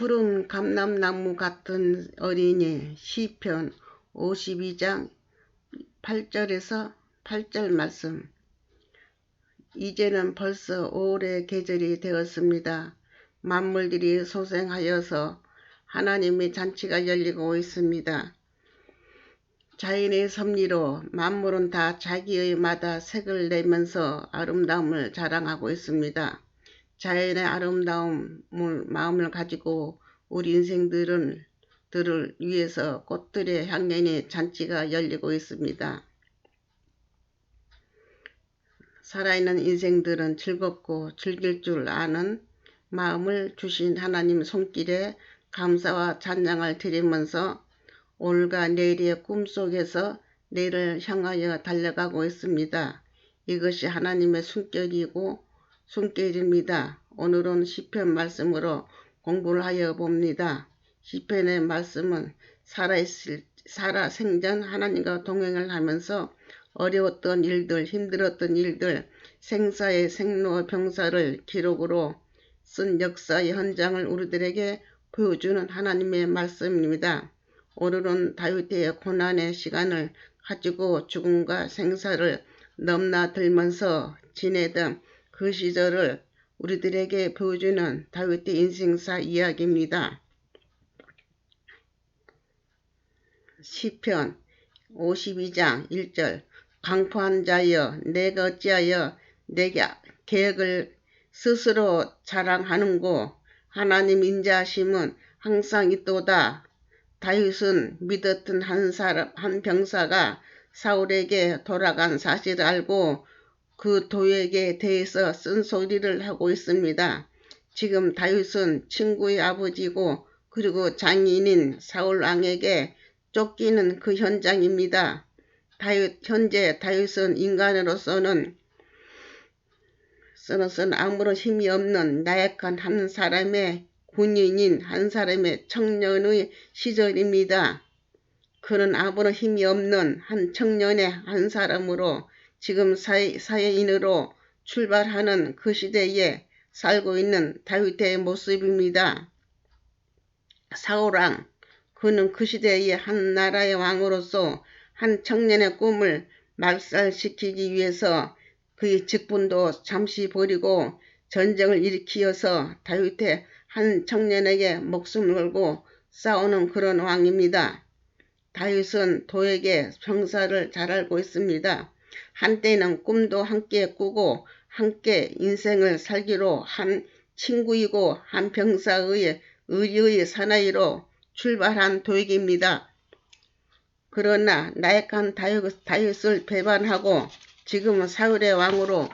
푸른 감람나무 같은 어린이 시편 52장 8절에서 8절 말씀. 이제는 벌써 올해 계절이 되었습니다. 만물들이 소생하여서 하나님의 잔치가 열리고 있습니다. 자연의 섭리로 만물은 다 자기의 마다 색을 내면서 아름다움을 자랑하고 있습니다. 자연의 아름다움을 마음을 가지고 우리 인생들을 위해서 꽃들의 향연의 잔치가 열리고 있습니다. 살아있는 인생들은 즐겁고 즐길 줄 아는 마음을 주신 하나님 손길에 감사와 찬양을 드리면서 오늘과 내일의 꿈속에서 내일을 향하여 달려가고 있습니다. 이것이 하나님의 숨결입니다. 오늘은 시편 말씀으로 공부를 하여 봅니다. 시편의 말씀은 살아생전 하나님과 동행을 하면서 어려웠던 일들, 힘들었던 일들, 생사의 생로병사를 기록으로 쓴 역사의 현장을 우리들에게 보여주는 하나님의 말씀입니다. 오늘은 다윗의 고난의 시간을 가지고 죽음과 생사를 넘나들면서 지내던 그 시절을 우리들에게 보여주는 다윗의 인생사 이야기입니다. 시편 52장 1절 강포한 자여 내가 어찌하여 내게 계획을 스스로 자랑하는고 하나님 인자하심은 항상 있도다. 다윗은 믿었던 한 병사가 사울에게 돌아간 사실을 알고 그 도액에 대해서 쓴소리를 하고 있습니다. 지금 다윗은 친구의 아버지고 그리고 장인인 사울 왕에게 쫓기는 그 현장입니다. 현재 다윗은 인간으로서는 아무런 힘이 없는 나약한 한 사람의 군인인 한 사람의 청년의 시절입니다. 그는 아무런 힘이 없는 한 청년의 한 사람으로 지금 사회인으로 출발하는 그 시대에 살고 있는 다윗의 모습입니다. 사울왕, 그는 그 시대의 한 나라의 왕으로서 한 청년의 꿈을 말살시키기 위해서 그의 직분도 잠시 버리고 전쟁을 일으키어서 다윗의 한 청년에게 목숨을 걸고 싸우는 그런 왕입니다. 다윗은 도액의 병사를 잘 알고 있습니다. 한때는 꿈도 함께 꾸고 함께 인생을 살기로 한 친구이고 한 병사의 의리의 사나이로 출발한 도액입니다. 그러나 나약한 다윗을 배반하고 지금은 사울의 왕으로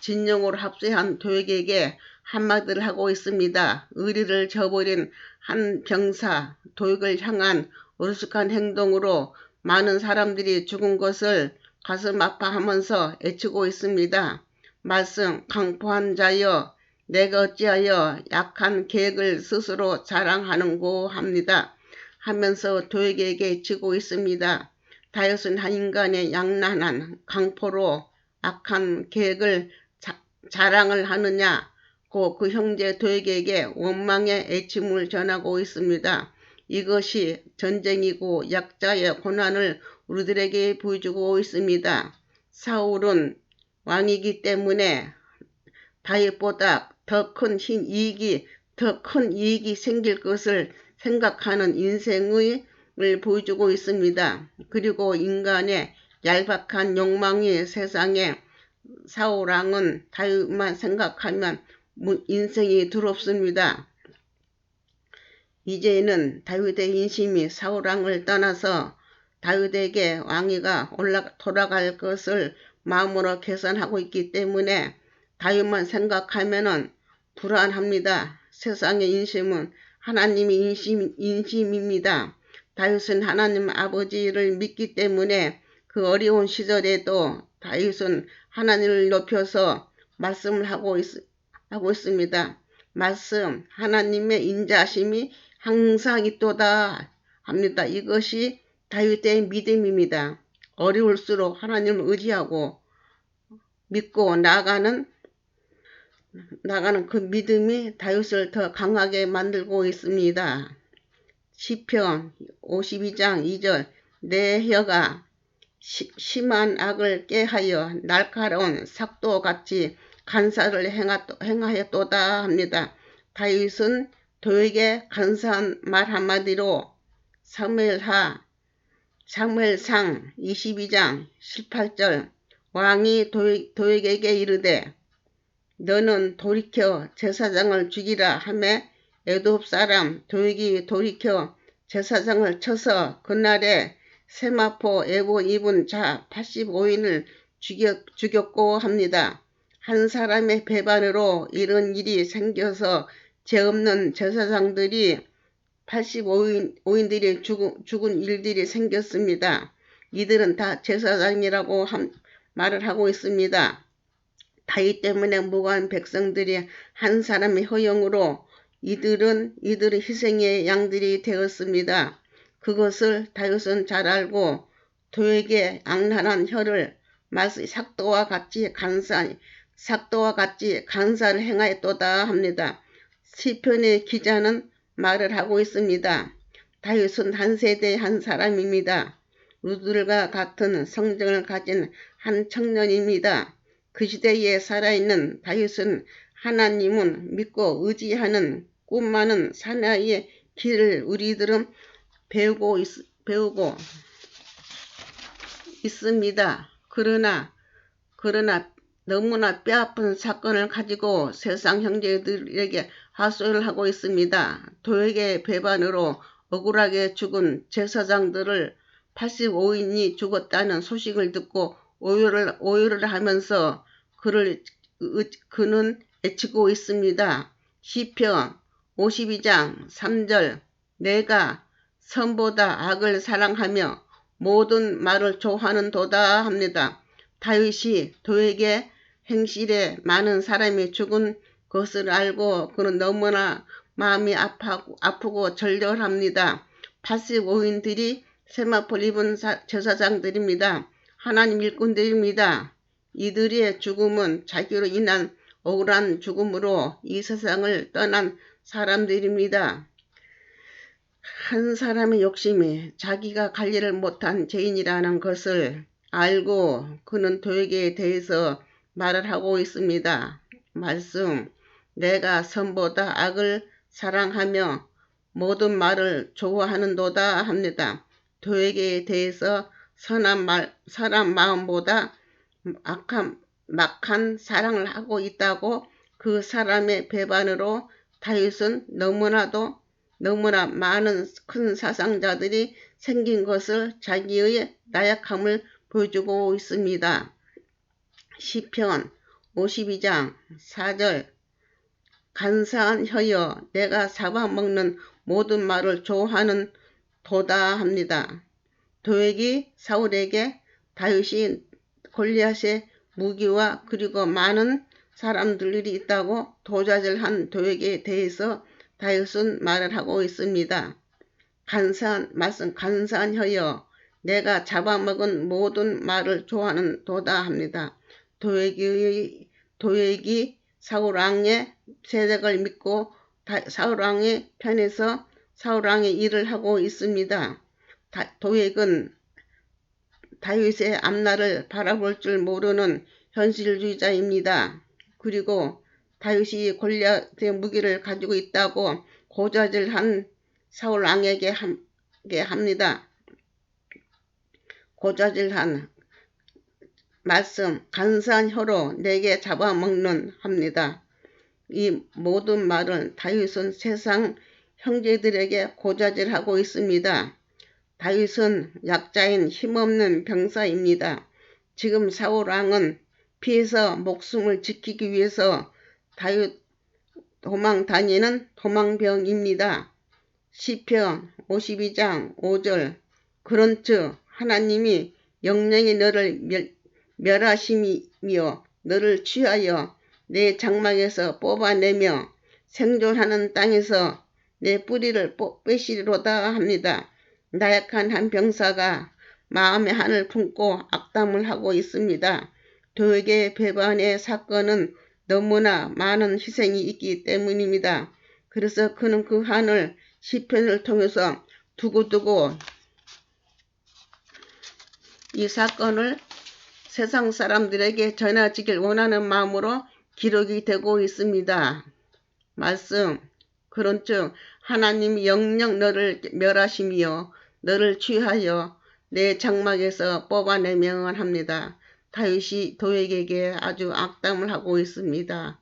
진영으로 합세한 도액에게 한마디를 하고 있습니다. 의리를 저버린 한 병사 도액을 향한 어리숙한 행동으로 많은 사람들이 죽은 것을 가슴 아파하면서 애치고 있습니다. 말씀 강포한 자여 내가 어찌하여 약한 계획을 스스로 자랑하는고 합니다. 하면서 도액에게 지고 있습니다. 다윗은 한 인간의 양난한 강포로 악한 계획을 자랑을 하느냐고 그 형제 도액에게 원망의 애침을 전하고 있습니다. 이것이 전쟁이고 약자의 고난을 우리들에게 보여주고 있습니다. 사울은 왕이기 때문에 다윗보다 더 큰 이익이 생길 것을 생각하는 인생을 보여주고 있습니다. 그리고 인간의 얄팍한 욕망이 세상에 사울왕은 다윗만 생각하면 인생이 두렵습니다. 이제는 다윗의 인심이 사울왕을 떠나서 다윗에게 왕위가 돌아갈 것을 마음으로 계산하고 있기 때문에 다윗만 생각하면 불안합니다. 세상의 인심은 하나님의 인심입니다. 다윗은 하나님 아버지를 믿기 때문에 그 어려운 시절에도 다윗은 하나님을 높여서 말씀을 하고 있습니다. 말씀 하나님의 인자하심이 항상 있도다 합니다. 이것이 다윗의 믿음입니다. 어려울수록 하나님을 의지하고 믿고 나아가는 나가는 그 믿음이 다윗을 더 강하게 만들고 있습니다. 시편 52장 2절 내 혀가 심한 악을 꾀하여 날카로운 삭도같이 간사를 행하였도다 합니다. 다윗은 도에게 간사한 말 한마디로 사무엘상 22장 18절 왕이 도에게 이르되 너는 돌이켜 제사장을 죽이라 하매 에돔 사람 도액이 돌이켜 제사장을 쳐서 그날에 세마포 에봇 입은 자 85인을 죽였고 합니다. 한 사람의 배반으로 이런 일이 생겨서 죄 없는 제사장들이 85인들이 죽은 일들이 생겼습니다. 이들은 다 제사장이라고 말을 하고 있습니다. 다윗 때문에 무고한 백성들이 한 사람의 허용으로 이들은 희생의 양들이 되었습니다. 그것을 다윗은 잘 알고 도에게 악랄한 혀를 삭도와 같이 간사를 행하였도다 합니다. 시편의 기자는 말을 하고 있습니다. 다윗은 한 세대의 한 사람입니다. 우리들과 같은 성정을 가진 한 청년입니다. 그 시대에 살아있는 다윗은 하나님은 믿고 의지하는 꿈 많은 사나이의 길을 우리들은 배우고 있습니다. 그러나 너무나 뼈아픈 사건을 가지고 세상 형제들에게 하소연을 하고 있습니다. 도에게 배반으로 억울하게 죽은 제사장들을 85인이 죽었다는 소식을 듣고 오열을 하면서 그는 애치고 있습니다. 시편 52장 3절 내가 선보다 악을 사랑하며 모든 말을 좋아하는도다 합니다. 다윗이 도에게 행실에 많은 사람이 죽은 것을 알고 그는 너무나 마음이 아프고 절절합니다. 85인들이 세마포를 입은 제사장들입니다. 하나님 일꾼들입니다. 이들의 죽음은 자기로 인한 억울한 죽음으로 이 세상을 떠난 사람들입니다. 한 사람의 욕심이 자기가 관리를 못한 죄인이라는 것을 알고 그는 도에게 대해서 말을 하고 있습니다. 말씀 내가 선보다 악을 사랑하며 모든 말을 좋아하는도다 합니다. 도에게 대해서 사람 마음보다 막한 사랑을 하고 있다고 그 사람의 배반으로 다윗은 너무나 많은 큰 사상자들이 생긴 것을 자기의 나약함을 보여주고 있습니다. 시편 52장 4절 간사한 혀여 내가 잡아먹는 모든 말을 좋아하는 도다 합니다. 도액이 사울에게 다윗이 골리앗의 무기와 그리고 많은 사람들이 있다고 도자질한 도액에 대해서 다윗은 말을 하고 있습니다. 간사한 혀여 내가 잡아먹은 모든 말을 좋아하는 도다 합니다. 도액이 사울왕의 세력을 믿고 사울왕의 편에서 사울왕의 일을 하고 있습니다. 도액은 다윗의 앞날을 바라볼 줄 모르는 현실주의자입니다. 그리고 다윗이 골리앗의 무기를 가지고 있다고 고자질한 사울왕에게 합니다. 고자질한 말씀 간사한 혀로 내게 잡아먹는 합니다. 이 모든 말은 다윗은 세상 형제들에게 고자질하고 있습니다. 다윗은 약자인 힘없는 병사입니다. 지금 사울왕은 피해서 목숨을 지키기 위해서 다윗 도망 다니는 도망병입니다. 시편 52장 5절 그런즉 하나님이 영영이 너를 멸하심이며 너를 취하여 내 장막에서 뽑아내며 생존하는 땅에서 내 뿌리를 빼시리로다 합니다. 나약한 한 병사가 마음의 한을 품고 악담을 하고 있습니다. 도액의 배반의 사건은 너무나 많은 희생이 있기 때문입니다. 그래서 그는 그 한을 시편을 통해서 두고두고 이 사건을 세상 사람들에게 전해지길 원하는 마음으로 기록이 되고 있습니다. 말씀, 그런즉 하나님이 영영 너를 멸하시며 너를 취하여 내 장막에서 뽑아내면 합니다. 다윗이 도액에게 아주 악담을 하고 있습니다.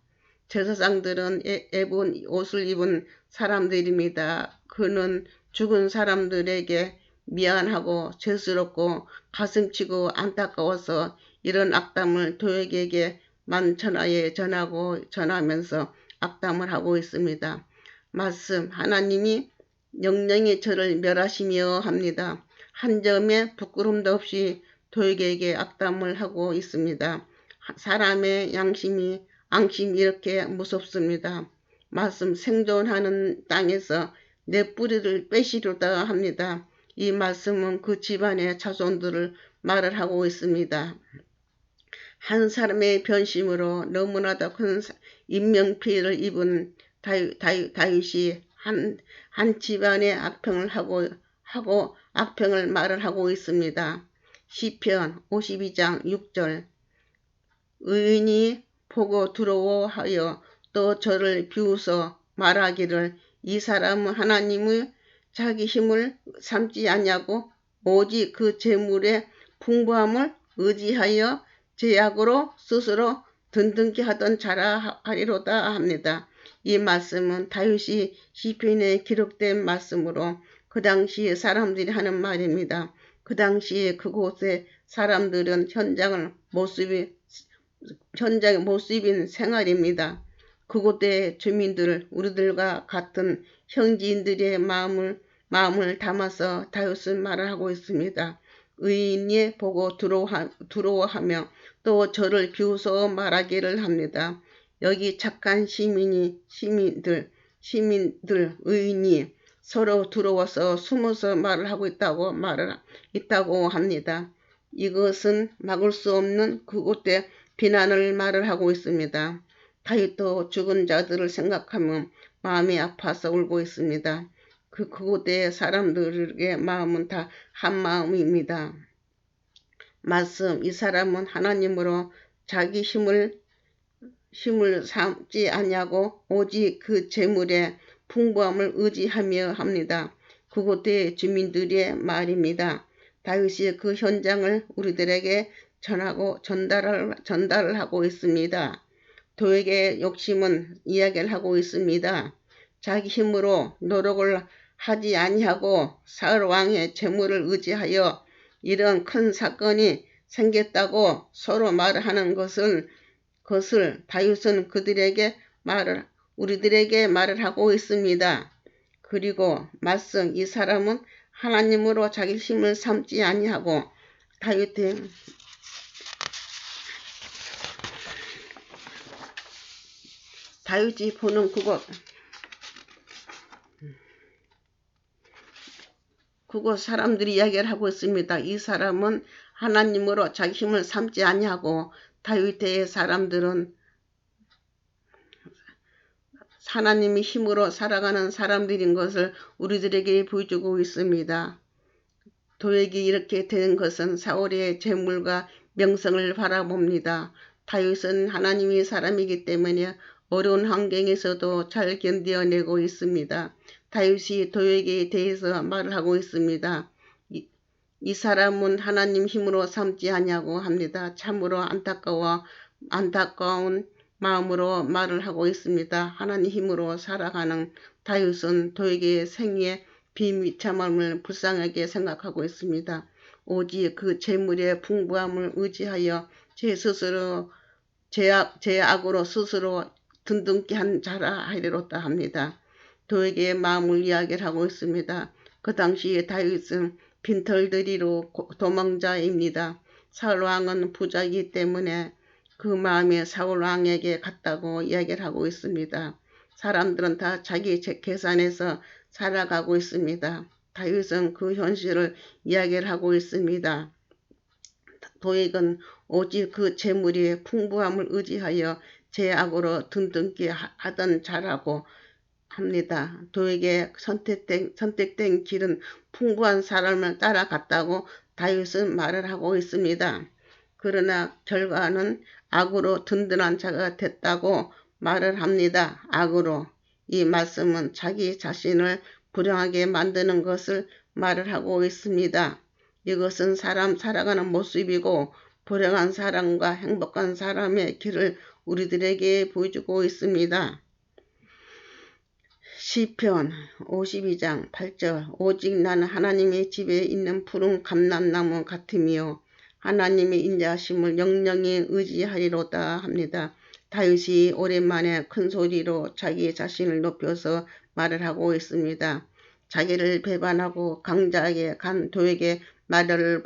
제사장들은 얇은 옷을 입은 사람들입니다. 그는 죽은 사람들에게 미안하고 죄스럽고 가슴치고 안타까워서 이런 악담을 도액에게 만천하에 전하면서 악담을 하고 있습니다. 말씀, 하나님이 영영이 저를 멸하시며 합니다. 한 점의 부끄럼도 없이 도액에게 악담을 하고 있습니다. 사람의 양심이 이렇게 무섭습니다. 말씀, 생존하는 땅에서 내 뿌리를 빼시려다 합니다. 이 말씀은 그 집안의 자손들을 말을 하고 있습니다. 한 사람의 변심으로 너무나도 큰 인명피해를 입은 다윗이 한 집안의 악평을 하고 악평을 말을 하고 있습니다. 시편 52장 6절 의인이 보고 두려워하여 또 저를 비웃어 말하기를 이 사람은 하나님의 자기 힘을 삼지 않냐고 오직 그 재물의 풍부함을 의지하여 제약으로 스스로 든든케 하던 자라 하리로다 합니다. 이 말씀은 다윗이 시편에 기록된 말씀으로 그 당시 사람들이 하는 말입니다. 그 당시에 그곳의 사람들은 현장의 모습인 생활입니다. 그곳의 주민들, 우리들과 같은 현지인들의 마음을 담아서 다윗은 말을 하고 있습니다. 의인이 보고 두려워하며 또 저를 비웃어 말하기를 합니다. 여기 착한 시민들, 의인이 서로 두려워서 숨어서 말을 하고 있다고 합니다. 이것은 막을 수 없는 그곳의 비난을 말을 하고 있습니다. 다윗도 죽은 자들을 생각하면 마음이 아파서 울고 있습니다. 그곳의 사람들의 마음은 다 한 마음입니다. 말씀, 이 사람은 하나님으로 자기 힘을 삼지 아니하고 오직 그 재물의 풍부함을 의지하며 합니다. 그곳의 주민들의 말입니다. 다윗이 그 현장을 우리들에게 전달을 하고 있습니다. 도액의 욕심은 이야기를 하고 있습니다. 자기 힘으로 노력을 하지 아니하고 사울 왕의 재물을 의지하여 이런 큰 사건이 생겼다고 서로 말을 하는 것을 다윗은 우리들에게 말을 하고 있습니다. 그리고 말씀, 이 사람은 하나님으로 자기 힘을 삼지 아니하고 다윗이 보는 그곳 사람들이 이야기를 하고 있습니다. 이 사람은 하나님으로 자기 힘을 삼지 아니하고 다윗의 사람들은 하나님의 힘으로 살아가는 사람들인 것을 우리들에게 보여주고 있습니다. 도액이 이렇게 된 것은 사울의 재물과 명성을 바라봅니다. 다윗은 하나님의 사람이기 때문에 어려운 환경에서도 잘 견뎌내고 있습니다. 다윗이 도액에 대해서 말을 하고 있습니다. 이 사람은 하나님 힘으로 삼지 아니하고 합니다. 참으로 안타까운 마음으로 말을 하고 있습니다. 하나님 힘으로 살아가는 다윗은 도액의 생애의 비참함을 불쌍하게 생각하고 있습니다. 오직 그 재물의 풍부함을 의지하여 제약으로 스스로 든든케 한 자라 하리로다 합니다. 도액의 마음을 이야기를 하고 있습니다. 그 당시에 다윗은 빈털들이로 도망자입니다. 사울 왕은 부자이기 때문에 그 마음에 사울 왕에게 갔다고 이야기를 하고 있습니다. 사람들은 다 자기 계산에서 살아가고 있습니다. 다윗은 그 현실을 이야기를 하고 있습니다. 도액은 오직 그 재물의 풍부함을 의지하여 제약으로 든든히 하던 자라고 합니다. 도에게 선택된 길은 풍부한 사람을 따라갔다고 다윗은 말을 하고 있습니다. 그러나 결과는 악으로 든든한 자가 됐다고 말을 합니다. 악으로. 이 말씀은 자기 자신을 불행하게 만드는 것을 말을 하고 있습니다. 이것은 사람 살아가는 모습이고 불행한 사람과 행복한 사람의 길을 우리들에게 보여주고 있습니다. 시편 52장 8절 오직 나는 하나님의 집에 있는 푸른 감람나무 같으며 하나님의 인자하심을 영영히 의지하리로다 합니다. 다윗이 오랜만에 큰 소리로 자기 자신을 높여서 말을 하고 있습니다. 자기를 배반하고 강자에게 간 도에게 말로를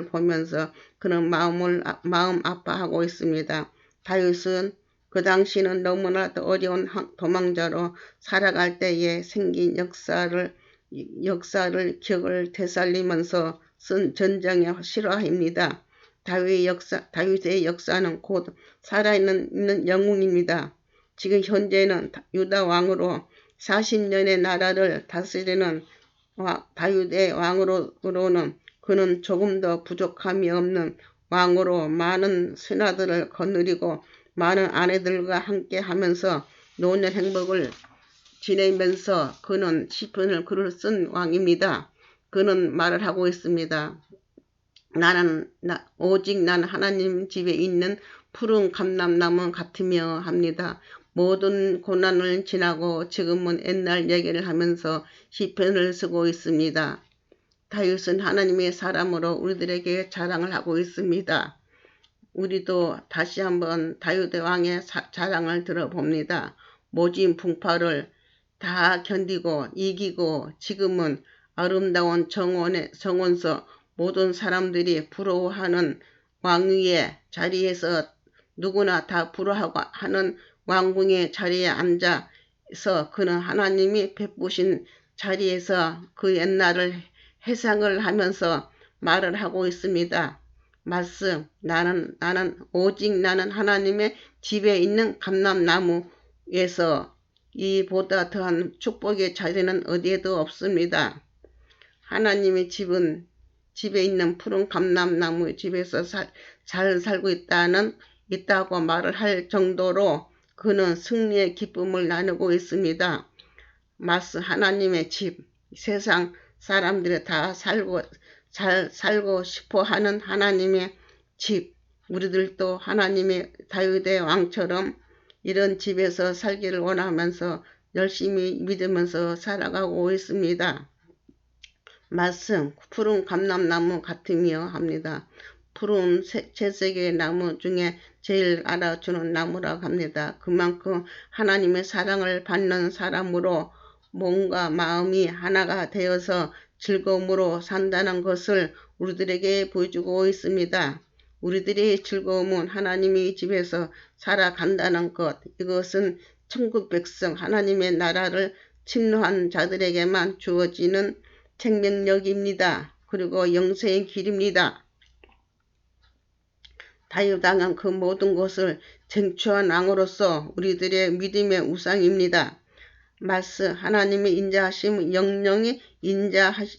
보면서 그는 마음 아파하고 있습니다. 다윗은 그 당시는 너무나도 어려운 도망자로 살아갈 때에 생긴 역사를 기억을 되살리면서 쓴 전쟁의 실화입니다. 다윗의 역사는 곧 살아있는 영웅입니다. 지금 현재는 유다 왕으로 40년의 나라를 다스리는 다윗의 왕으로는 그는 조금 더 부족함이 없는 왕으로 많은 신하들을 거느리고 많은 아내들과 함께 하면서 노년 행복을 지내면서 그는 시편을 글을 쓴 왕입니다. 그는 말을 하고 있습니다. 오직 나는 하나님 집에 있는 푸른 감람나무 같으며 합니다. 모든 고난을 지나고 지금은 옛날 얘기를 하면서 시편을 쓰고 있습니다. 다윗은 하나님의 사람으로 우리들에게 자랑을 하고 있습니다. 우리도 다시 한번 다윗의 왕의 자랑을 들어봅니다. 모진 풍파를 다 견디고 이기고 지금은 아름다운 정원서 모든 사람들이 부러워하는 왕위의 자리에서 누구나 다 부러워하는 왕궁의 자리에 앉아서 그는 하나님이 베푸신 자리에서 그 옛날을 회상을 하면서 말을 하고 있습니다. 말씀 오직 나는 하나님의 집에 있는 감람나무에서 이보다 더한 축복의 자리는 어디에도 없습니다. 하나님의 집에 있는 푸른 감람나무 집에서 잘 살고 있다고 말을 할 정도로 그는 승리의 기쁨을 나누고 있습니다. 하나님의 집, 세상 사람들이 다 잘 살고 싶어 하는 하나님의 집, 우리들도 하나님의 다윗의 왕처럼 이런 집에서 살기를 원하면서 열심히 믿으면서 살아가고 있습니다. 말씀, 푸른 감람나무 같으며 합니다. 푸른 채색의 나무 중에 제일 알아주는 나무라고 합니다. 그만큼 하나님의 사랑을 받는 사람으로 몸과 마음이 하나가 되어서 즐거움으로 산다는 것을 우리들에게 보여주고 있습니다. 우리들의 즐거움은 하나님의 집에서 살아간다는 것, 이것은 천국 백성 하나님의 나라를 침노한 자들에게만 주어지는 생명력입니다. 그리고 영생의 길입니다. 다윗왕은 그 모든 것을 쟁취한 왕으로서 우리들의 믿음의 우상입니다. 말씀 하나님의 인자하심 영영이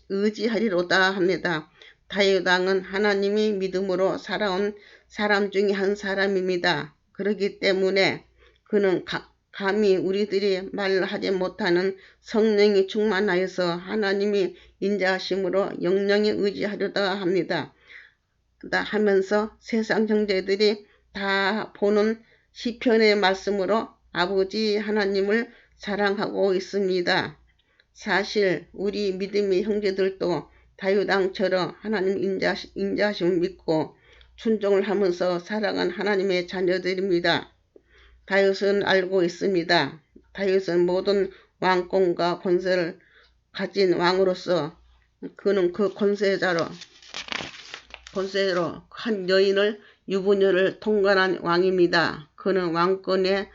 의지하리로다 합니다. 다윗왕은 하나님이 믿음으로 살아온 사람 중에 한 사람입니다. 그렇기 때문에 그는 감히 우리들이 말하지 못하는 성령이 충만하여서 하나님이 인자하심으로 영영이 의지하려다 합니다. 하면서 세상 형제들이 다 보는 시편의 말씀으로 아버지 하나님을 사랑하고 있습니다. 사실 우리 믿음의 형제들도 다윗왕처럼 하나님 인자하심을 믿고 순종을 하면서 살아간 하나님의 자녀들입니다. 다윗은 알고 있습니다. 다윗은 모든 왕권과 권세를 가진 왕으로서 그는 그 권세로 한 여인을 유부녀를 통과한 왕입니다. 그는 왕권의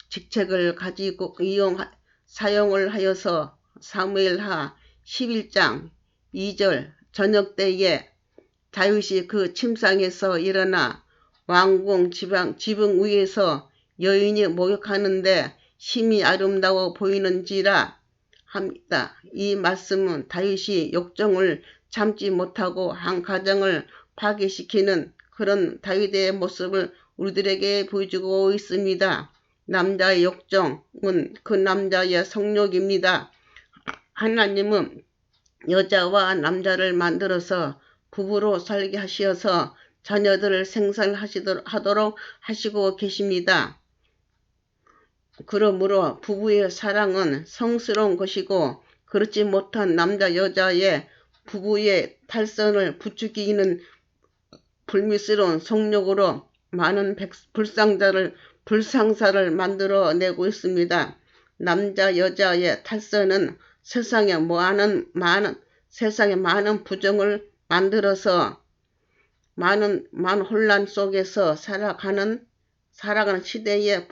직책을 가지고 사용을 하여서 사무엘하 11장 2절 저녁 때에 다윗이 그 침상에서 일어나 왕궁 지붕 위에서 여인이 목욕하는데 심히 아름다워 보이는지라 합니다. 이 말씀은 다윗이 욕정을 참지 못하고 한 가정을 파괴시키는 그런 다윗의 모습을 우리들에게 보여주고 있습니다. 남자의 욕정은 그 남자의 성욕입니다. 하나님은 여자와 남자를 만들어서 부부로 살게 하시어서 자녀들을 생산하도록 하시고 계십니다. 그러므로 부부의 사랑은 성스러운 것이고 그렇지 못한 남자 여자의 부부의 탈선을 부추기는 불미스러운 성욕으로 많은 불상사를 만들어내고 있습니다. 남자 여자의 탈선은 세상에 많은 부정을 만들어서 많은 혼란 속에서 살아가는 세대의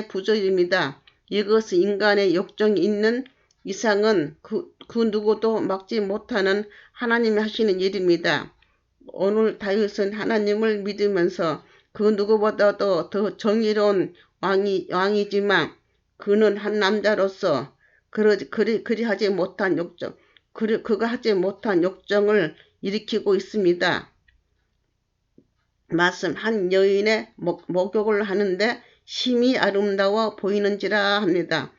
부조입니다. 이것은 인간의 욕정이 있는 이상은 그 누구도 막지 못하는 하나님이 하시는 일입니다. 오늘 다윗은 하나님을 믿으면서 그 누구보다도 더 정의로운 왕이지만 그는 한 남자로서 그가 하지 못한 욕정을 일으키고 있습니다. 말씀 한 여인의 목욕을 하는데 심히 아름다워 보이는지라 합니다.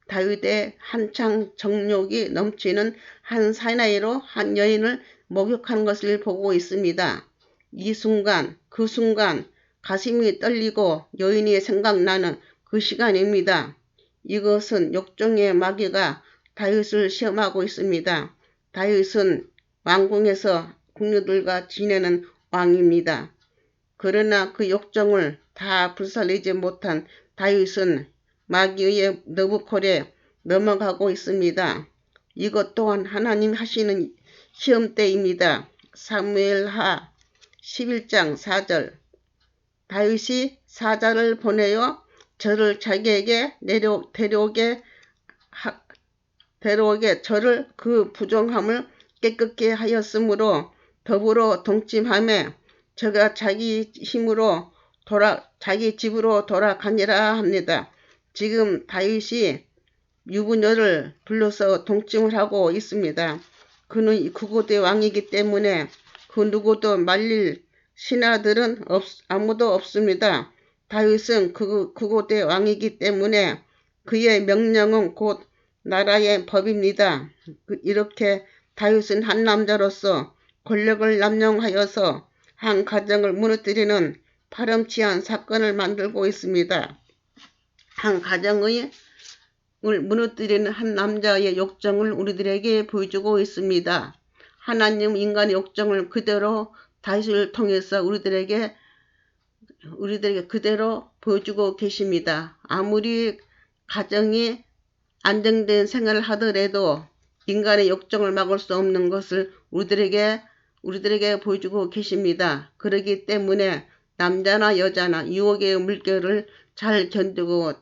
다윗의 한창 정욕이 넘치는 한 사나이로 한 여인을 목욕하는 것을 보고 있습니다. 그 순간 가슴이 떨리고 여인이 생각나는 그 시간입니다. 이것은 욕정의 마귀가 다윗을 시험하고 있습니다. 다윗은 왕궁에서 궁녀들과 지내는 왕입니다. 그러나 그 욕정을 다 불살리지 못한 다윗은 마귀의 너브콜에 넘어가고 있습니다. 이것 또한 하나님 하시는 시험대입니다. 사무엘하 11장 4절 다윗이 사자를 보내어 저를 자기에게 데려오게 저를 그 부정함을 깨끗게 하였으므로 더불어 동침하며 저가 자기 집으로 돌아가니라 합니다. 지금 다윗이 유부녀를 불러서 동침을 하고 있습니다. 그는 그곳의 왕이기 때문에 그 누구도 말릴 신하들은 아무도 없습니다. 다윗은 그곳의 왕이기 때문에 그의 명령은 곧 나라의 법입니다. 이렇게 다윗은 한 남자로서 권력을 남용하여서 한 가정을 무너뜨리는 파렴치한 사건을 만들고 있습니다. 한 가정을 무너뜨리는 한 남자의 욕정을 우리들에게 보여주고 있습니다. 하나님은 인간의 욕정을 그대로 다윗을 통해서 우리들에게 그대로 보여주고 계십니다. 아무리 가정이 안정된 생활을 하더라도 인간의 욕정을 막을 수 없는 것을 우리들에게 보여주고 계십니다. 그렇기 때문에 남자나 여자나 유혹의 물결을 잘 견디고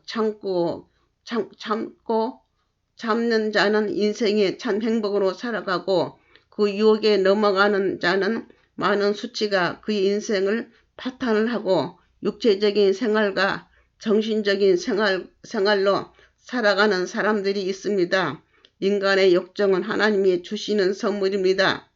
참는 자는 인생이 참 행복으로 살아가고 그 유혹에 넘어가는 자는 많은 수치가 그의 인생을 파탄을 하고 육체적인 생활과 정신적인 생활로 살아가는 사람들이 있습니다. 인간의 욕정은 하나님이 주시는 선물입니다.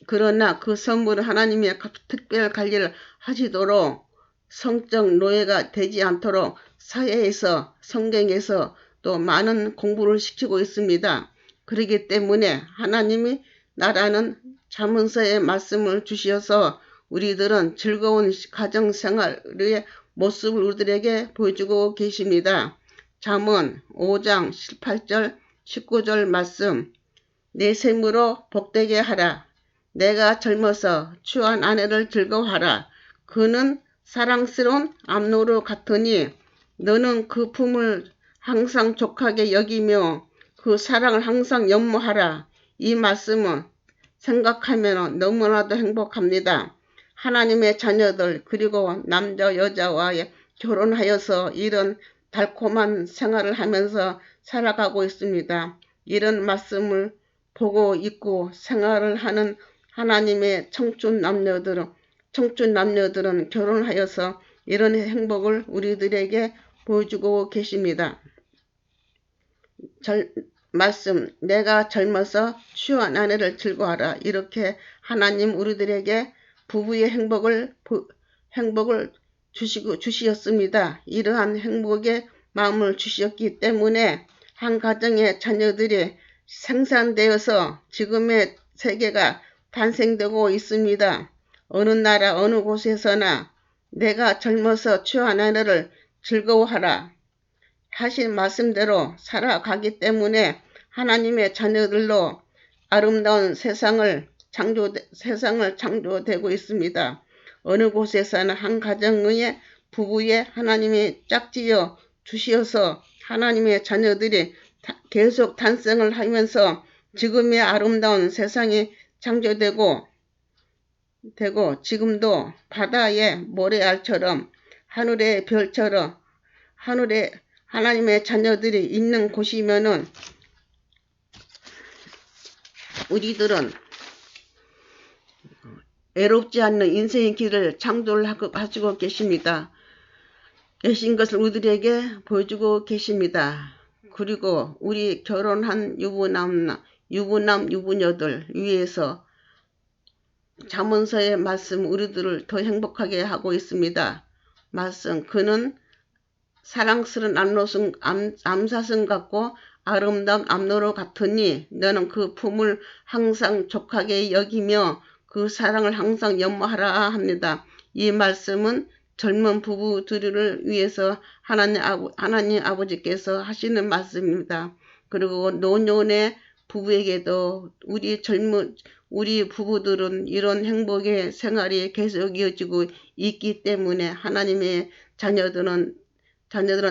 그러나 그 선물은 하나님이 특별 관리를 하시도록 성적 노예가 되지 않도록 사회에서 성경에서 또 많은 공부를 시키고 있습니다. 그렇기 때문에 하나님이 나라는 잠언서의 말씀을 주셔서 우리들은 즐거운 가정생활의 모습을 우리들에게 보여주고 계십니다. 잠언 5장 18절 19절 말씀 내 셈으로 복되게 하라. 내가 젊어서 취한 아내를 즐거워하라. 그는 사랑스러운 암노루 같으니 너는 그 품을 항상 족하게 여기며 그 사랑을 항상 연모하라. 이 말씀은 생각하면 너무나도 행복합니다. 하나님의 자녀들 그리고 남자 여자와의 결혼하여서 이런 달콤한 생활을 하면서 살아가고 있습니다. 이런 말씀을 보고 있고 생활을 하는 하나님의 청춘 남녀들은 청춘 남녀들은 결혼하여서 이런 행복을 우리들에게 보여주고 계십니다. 말씀, 내가 젊어서 취한 아내를 즐거워하라. 이렇게 하나님 우리들에게 부부의 행복을 주시었습니다. 이러한 행복의 마음을 주셨기 때문에 한 가정의 자녀들이 생산되어서 지금의 세계가 탄생되고 있습니다. 어느 나라 어느 곳에서나 내가 젊어서 취한 아내를 즐거워하라 하신 말씀대로 살아가기 때문에 하나님의 자녀들로 아름다운 세상을 창조되고 있습니다. 어느 곳에서나 한 가정의 부부에 하나님이 짝지어 주시어서 하나님의 자녀들이 계속 탄생을 하면서 지금의 아름다운 세상이 창조되고 지금도 바다의 모래알처럼 하늘의 별처럼 하늘에 하나님의 자녀들이 있는 곳이면은 우리들은 애롭지 않는 인생의 길을 창조하시고 계신 것을 우리들에게 보여주고 계십니다. 그리고 우리 결혼한 유부녀들 위해서 잠언서의 말씀 우리들을 더 행복하게 하고 있습니다. 말씀, 그는 사랑스러운 암사슴 같고 아름다운 암노루 같으니 너는 그 품을 항상 족하게 여기며 그 사랑을 항상 연모하라 합니다. 이 말씀은 젊은 부부들을 위해서 하나님 아버지께서 하시는 말씀입니다. 그리고 노년의 부부에게도 우리 부부들은 이런 행복의 생활이 계속 이어지고 있기 때문에 하나님의 자녀들은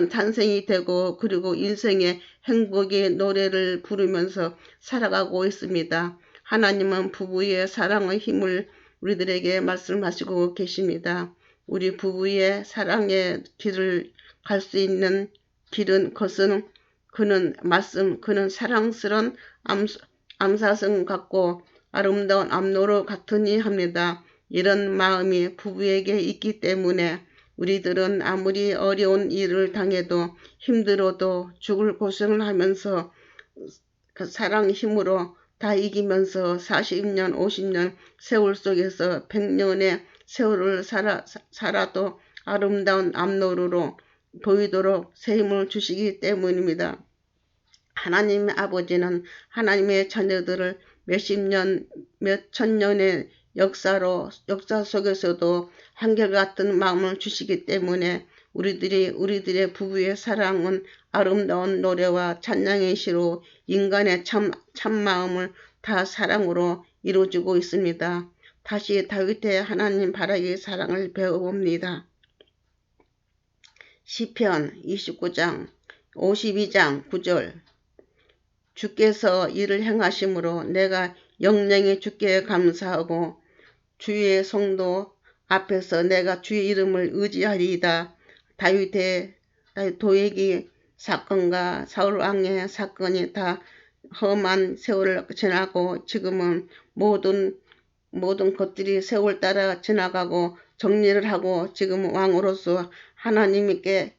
탄생이 되고 그리고 인생의 행복의 노래를 부르면서 살아가고 있습니다. 하나님은 부부의 사랑의 힘을 우리들에게 말씀하시고 계십니다. 우리 부부의 사랑의 길을 갈 수 있는 길은 그는 사랑스러운 암사슴 같고 아름다운 암노루 같으니 합니다. 이런 마음이 부부에게 있기 때문에 우리들은 아무리 어려운 일을 당해도 힘들어도 죽을 고생을 하면서 그 사랑 힘으로 다 이기면서 40년, 50년 세월 속에서 100년의 세월을 살아도 아름다운 앞노루로 보이도록 새 힘을 주시기 때문입니다. 하나님의 아버지는 하나님의 자녀들을 몇십 년, 몇천 년의 역사 속에서도 한결같은 마음을 주시기 때문에 우리들의 부부의 사랑은 아름다운 노래와 찬양의 시로 인간의 참마음을 다 사랑으로 이루어주고 있습니다. 다시 다윗의 하나님 바라기의 사랑을 배워봅니다. 시편 29장 52장 9절 주께서 이를 행하심으로 내가 영영이 주께 감사하고 주의 성도 앞에서 내가 주의 이름을 의지하리이다. 다윗의 도액이 사건과 사울 왕의 사건이 다 험한 세월을 지나고 지금은 모든 것들이 세월 따라 지나가고 정리를 하고 지금 왕으로서 하나님께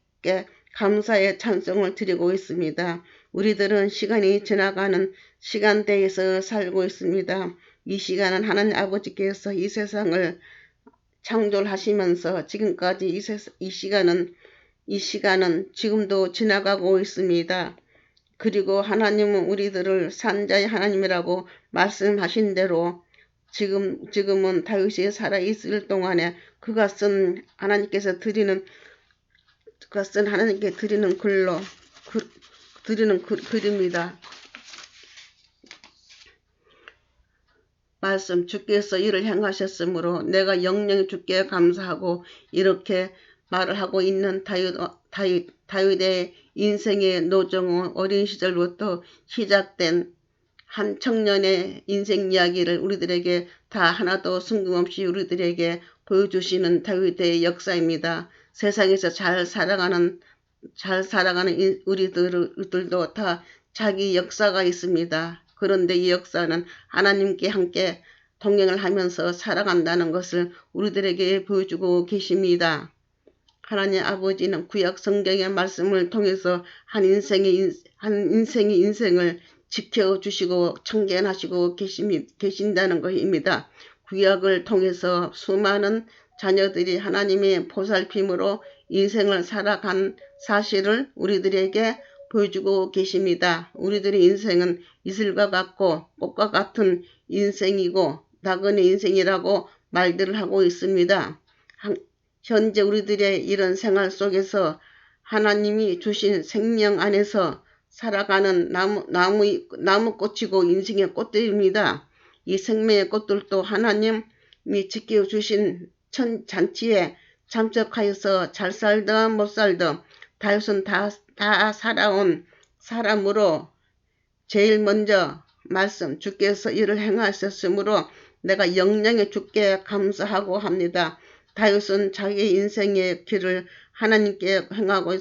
감사의 찬송을 드리고 있습니다. 우리들은 시간이 지나가는 시간대에서 살고 있습니다. 이 시간은 하나님 아버지께서 이 세상을 창조하시면서 지금까지 이 시간은 지금도 지나가고 있습니다. 그리고 하나님은 우리들을 산자의 하나님이라고 말씀하신 대로 지금은 다윗이 살아있을 동안에 그것은 하나님께 드리는 글입니다. 말씀 주께서 이를 행하셨으므로 내가 영영이 주께 감사하고 이렇게 말을 하고 있는 다윗의 인생의 노정은 어린 시절부터 시작된 한 청년의 인생 이야기를 우리들에게 다 하나도 숨김없이 우리들에게 보여주시는 다윗의 역사입니다. 세상에서 잘 살아가는 우리들도 다 자기 역사가 있습니다. 그런데 이 역사는 하나님께 함께 동행을 하면서 살아간다는 것을 우리들에게 보여주고 계십니다. 하나님 아버지는 구약 성경의 말씀을 통해서 한 인생의 인생을 지켜주시고 청견하시고 계신다는 것입니다. 구약을 통해서 수많은 자녀들이 하나님의 보살핌으로 인생을 살아간 사실을 우리들에게 보여주고 계십니다. 우리들의 인생은 이슬과 같고 꽃과 같은 인생이고 나그네 인생이라고 말들을 하고 있습니다. 현재 우리들의 이런 생활 속에서 하나님이 주신 생명 안에서 살아가는 나무꽃이고 인생의 꽃들입니다. 이 생명의 꽃들도 하나님이 지켜주신 잔치에 참석하여서 잘 살든 못 살든 다윗은 다 살아온 사람으로 제일 먼저 말씀 주께서 이를 행하셨으므로 내가 영영에 주께 감사하고 합니다. 다윗은 자기의 인생의 길을 하나님께 행하고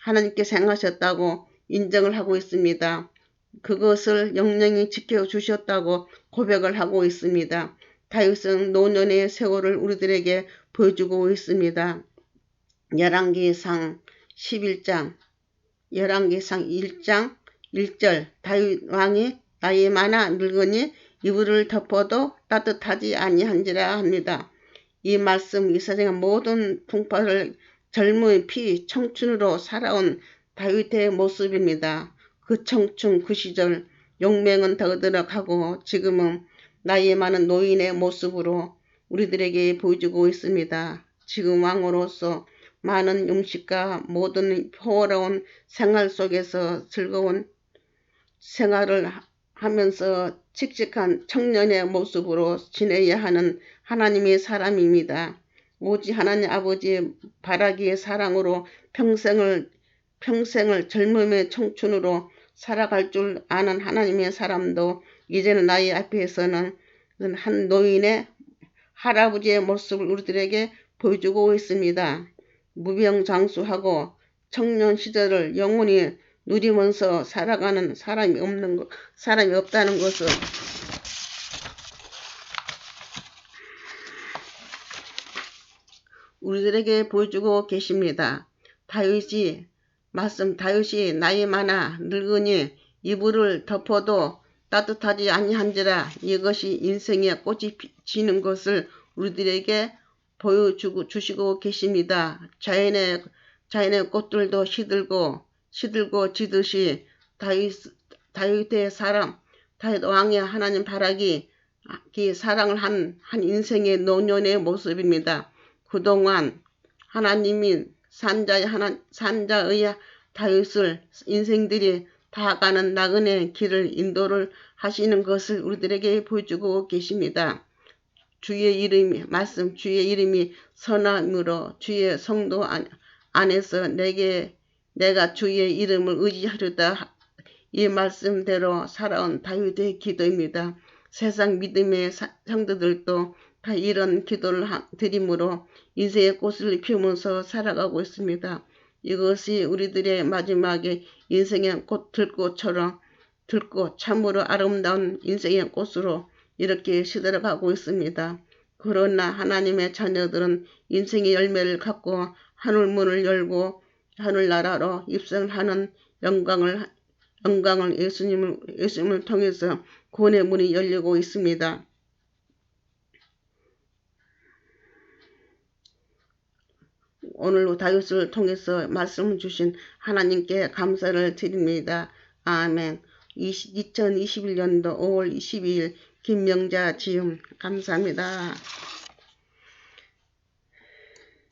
하나님께서 행하셨다고 인정을 하고 있습니다. 그것을 영영히 지켜주셨다고 고백을 하고 있습니다. 다윗은 노년의 세월을 우리들에게 보여주고 있습니다. 열왕기상 11장 1장 1절 다윗 왕이 나이 많아 늙으니 이불을 덮어도 따뜻하지 아니한지라 합니다. 이 말씀 이 세상의 모든 풍파를 젊은 피 청춘으로 살아온 다윗의 모습입니다. 그 청춘 그 시절 용맹은 더드럭하고 지금은 나이 많은 노인의 모습으로 우리들에게 보여주고 있습니다. 지금 왕으로서 많은 음식과 모든 평화로운 생활 속에서 즐거운 생활을 하면서 칙칙한 청년의 모습으로 지내야 하는 하나님의 사람입니다. 오직 하나님 아버지의 바라기의 사랑으로 평생을 젊음의 청춘으로 살아갈 줄 아는 하나님의 사람도 이제는 나의 앞에서는 한 노인의 할아버지의 모습을 우리들에게 보여주고 있습니다. 무병장수하고 청년 시절을 영원히 누리면서 살아가는 사람이 없다는 것을 우리들에게 보여주고 계십니다. 다윗이 나이 많아 늙으니 이불을 덮어도 따뜻하지 아니한지라 이것이 인생의 꽃이 지는 것을 우리들에게 보여주시고 계십니다. 자연의 꽃들도 시들고 지듯이 다윗 왕의 하나님 바라기 사랑을 한 인생의 노년의 모습입니다. 그동안 하나님이 산자의 다윗을 인생들이 다 가는 나그네 길을 인도를 하시는 것을 우리들에게 보여주고 계십니다. 주의 이름이 선함으로 주의 성도 안에서 내가 주의 이름을 의지하려다 이 말씀대로 살아온 다윗의 기도입니다. 세상 믿음의 성도들도 다 이런 기도를 드림으로 인생의 꽃을 피우면서 살아가고 있습니다. 이것이 우리들의 마지막에 인생의 들꽃처럼 참으로 아름다운 인생의 꽃으로 이렇게 시들어가고 있습니다. 그러나 하나님의 자녀들은 인생의 열매를 갖고 하늘문을 열고 하늘나라로 입성하는 영광을 예수님을 통해서 구원의 문이 열리고 있습니다. 오늘 다윗을 통해서 말씀을 주신 하나님께 감사를 드립니다. 아멘. 2021년도 5월 22일 김명자 지음 감사합니다.